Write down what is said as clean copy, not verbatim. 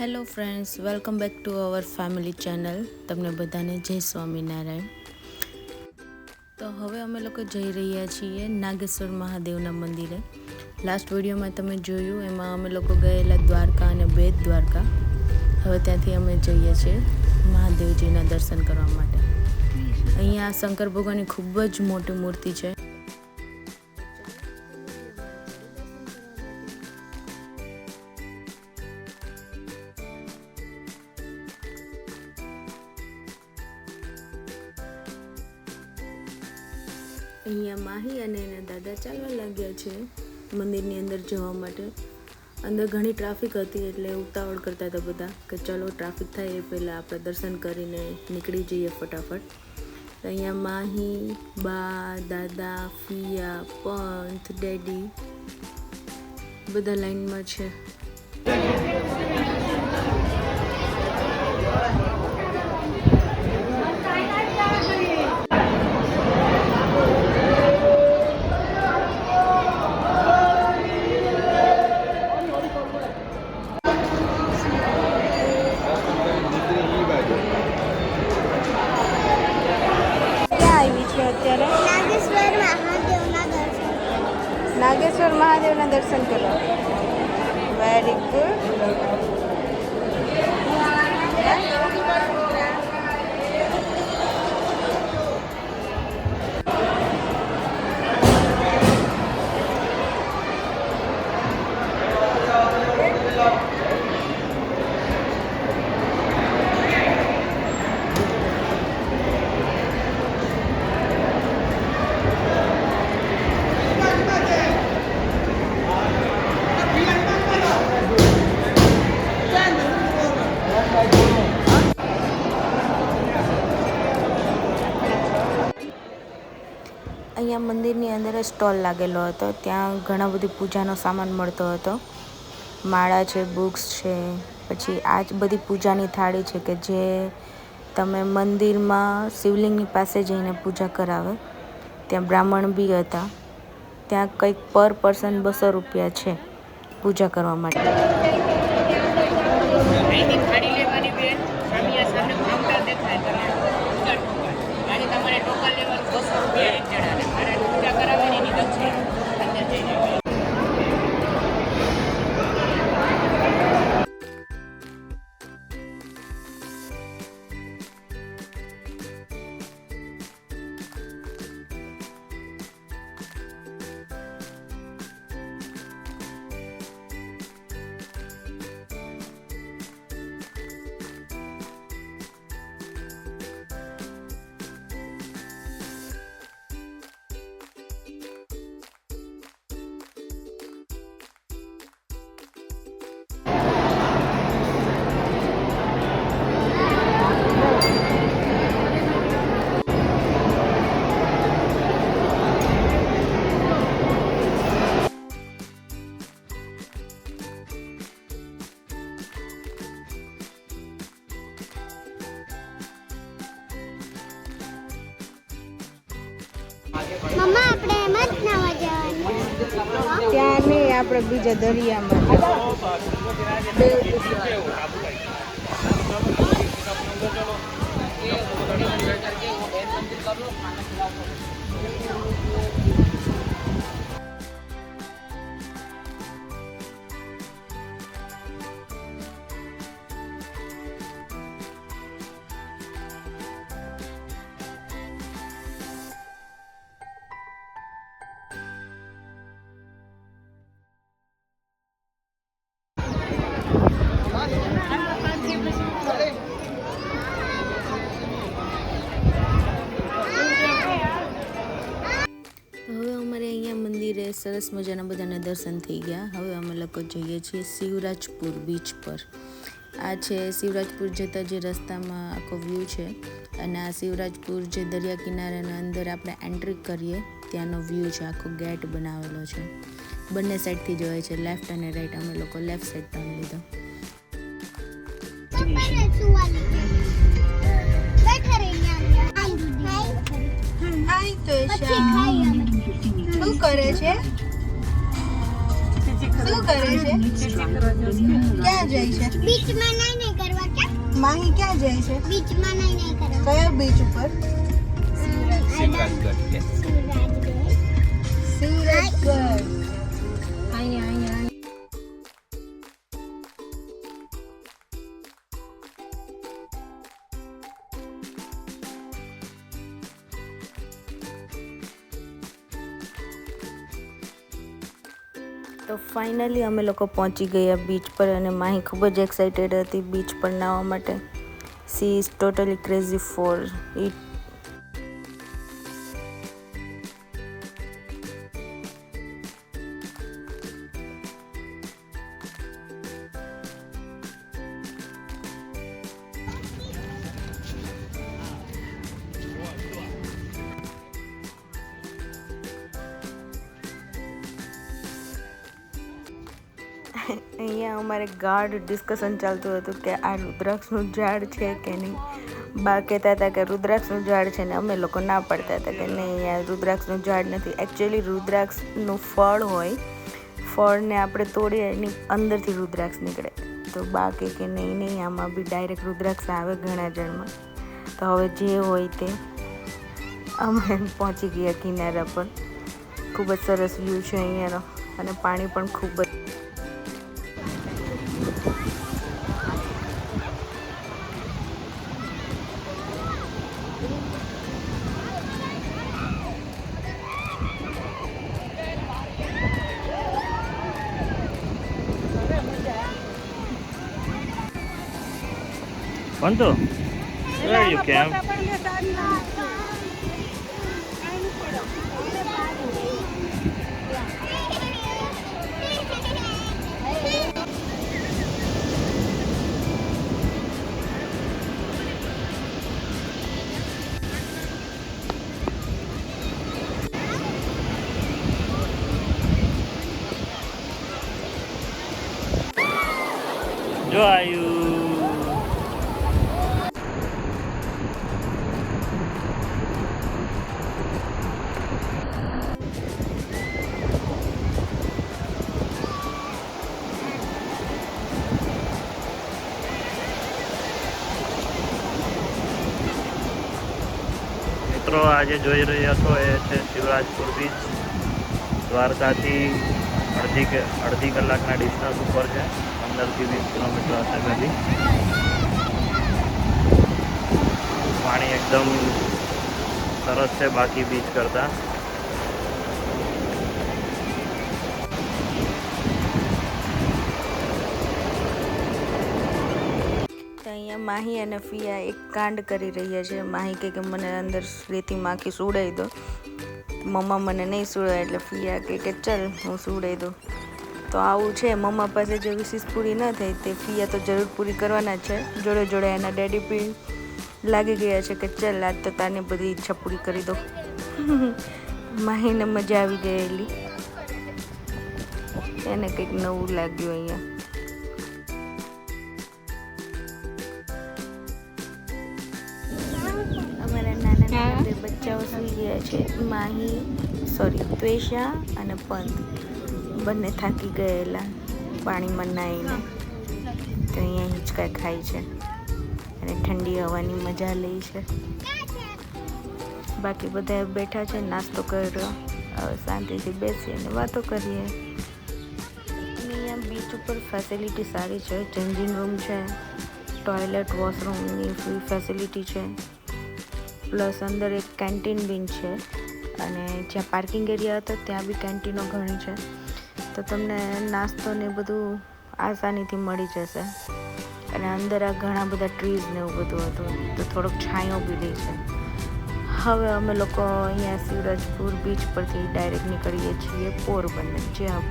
Hello friends, welcome back to our family channel. તમને બધાને જય સ્વામિનારાયણ. તો હવે અમે લોકો જઈ રહ્યા છીએ નાગેશ્વર મહાદેવના મંદિરે. લાસ્ટ વિડીયોમાં તમે જોયું એમાં અમે લોકો ગયેલા દ્વારકા અને બેટ દ્વારકા. હવે ત્યાંથી અમે જઈએ છીએ મહાદેવજીના દર્શન કરવા માટે. અહીંયા શંકર ભગવાનની ખૂબ જ મોટી મૂર્તિ છે. અહીંયા માહી અને એના દાદા ચાલવા લાગ્યા છે મંદિરની અંદર જવા માટે. અંદર ઘણી ટ્રાફિક હતી એટલે ઉતાવળ કરતા હતા બધા કે ચલો ટ્રાફિક થાય એ પહેલાં આપણે દર્શન કરીને નીકળી જઈએ ફટાફટ. તો અહીંયા માહી, બા, દાદા, ફિયા, પંથ, ડેડી બધા લાઈનમાં છે. નાગેશ્વર મહાદેવના દર્શન કરવા. Very good. અહીંયા મંદિરની અંદર જ સ્ટોલ લાગેલો હતો. ત્યાં ઘણા બધી પૂજાનો સામાન મળતો હતો. માળા છે, બુક્સ છે, પછી આ જ બધી પૂજાની થાળી છે કે જે તમે મંદિરમાં શિવલિંગની પાસે જઈને પૂજા કરાવે. ત્યાં બ્રાહ્મણ બી હતા. ત્યાં કંઈક પર પર્સન 200 રૂપિયા છે પૂજા કરવા માટે. મમ્મા આપણે એમ જ નાવા જવાનું. ત્યાં નહીં, આપણે બીજા દરિયામાં. મંદિરે સરસ મજાના બધાના દર્શન થઈ ગયા. હવે અમે લોકો જઈએ છીએ શિવરાજપુર બીચ પર. આ છે શિવરાજપુર જતા જે રસ્તામાં આખો વ્યૂ છે અને આ શિવરાજપુર જે દરિયા કિનારાના અંદર આપણે એન્ટ્રી કરીએ ત્યાંનો વ્યૂ છે. આખો ગેટ બનાવેલો છે. બંને સાઈડથી જોવાય છે, લેફ્ટ અને રાઈટ. અમે લોકો લેફ્ટ સાઈડ ટર્ન લીધો. શું કરે છે? શું કરે છે? ક્યાં જાય છે? બીચમાં નહીં કરવા કે માહી ક્યાં જાય છે? બીચમાં નહીં કરવા કયા બીચ ઉપર? શિવરાજગઢ શિવરાજગઢ. અહીંયા. તો ફાઇનલી અમે લોકો પહોંચી ગયા બીચ પર અને માહી ખૂબ જ એક્સાઇટેડ હતી બીચ પર નાહવા માટે. She is totally crazy four it. અહીંયા અમારે ગાઢ ડિસ્કશન ચાલતું હતું કે આ રુદ્રાક્ષનું ઝાડ છે કે નહીં. બા કહેતા હતા કે રુદ્રાક્ષનું ઝાડ છે ને અમે લોકો ના પડતા હતા કે નહીં આ રુદ્રાક્ષનું ઝાડ નથી. એકચ્યુઅલી રુદ્રાક્ષનું ફળ હોય, ફળને આપણે તોડીએ એની અંદરથી રુદ્રાક્ષ નીકળે. તો બા કે નહીં આમાં બી ડાયરેક્ટ રુદ્રાક્ષ આવે ઘણા જણમાં. તો હવે જે હોય તે અમે પહોંચી ગયા કિનારા પર. ખૂબ જ સરસ વ્યૂ છે અહીંયાનો અને પાણી પણ ખૂબ જ. Quanto? Where you came? Jo Ayu. મિત્રો આજે જોઈ રહ્યા છો એ છે શિવરાજપુર બીચ. દ્વારકાથી અડધી કલાકના ડિસ્ટન્સ ઉપર છે. 15 થી 20 કિલોમીટર હશે કદી. પાણી એકદમ સરસ છે બાકી બીચ કરતાં. અહીંયા માહી અને ફિયા એક કાંડ કરી રહ્યા છે. માહી કે મને અંદર રેતી માખી સુડાઈ દો. મમ્મા મને નહીં સુડાય એટલે ફિયા કે ચલ હું સુડાઈ દઉં. તો આવું છે, મમ્મા પાસે જે વિશેષ પૂરી ન થઈ તે ફિયા તો જરૂર પૂરી કરવાના છે. જોડે જોડે એના ડેડી બી લાગી ગયા છે કે ચલ આજ તો તાને બધી ઈચ્છા પૂરી કરી દો. માહીને મજા આવી ગયેલી, એને કંઈક નવું લાગ્યું અહીંયા. અમારા નાના બે બચ્ચાઓ સૂઈ ગયા છે. ત્વેષા અને પંત બંને થાકી ગયેલા પાણીમાં નાહીને. તો અહીંયા હિંચકા ખાય છે અને ઠંડી હવાની મજા લે છે. બાકી બધા બેઠા છે, નાસ્તો કર્યો. હવે શાંતિથી બેસી અને વાતો કરીએ. અહીંયા બીચ ઉપર ફેસિલિટી સારી છે. ચેન્જિંગ રૂમ છે, ટોયલેટ વોશરૂમની ફૂલ ફેસિલિટી છે, પ્લસ અંદર એક કેન્ટીન બી છે. અને જ્યાં પાર્કિંગ એરિયા હતો ત્યાં બી કેન્ટીનો ઘણી છે. તો તમને નાસ્તો ને બધું આસાનીથી મળી જશે. અને અંદર આ ઘણા બધા ટ્રીઝ ને એવું બધું હતું, તો થોડોક છાંયો બી લે છે. હવે અમે લોકો અહીંયા શિવરાજપુર બીચ પરથી ડાયરેક્ટ નીકળીએ છીએ પોરબંદર. જ્યાં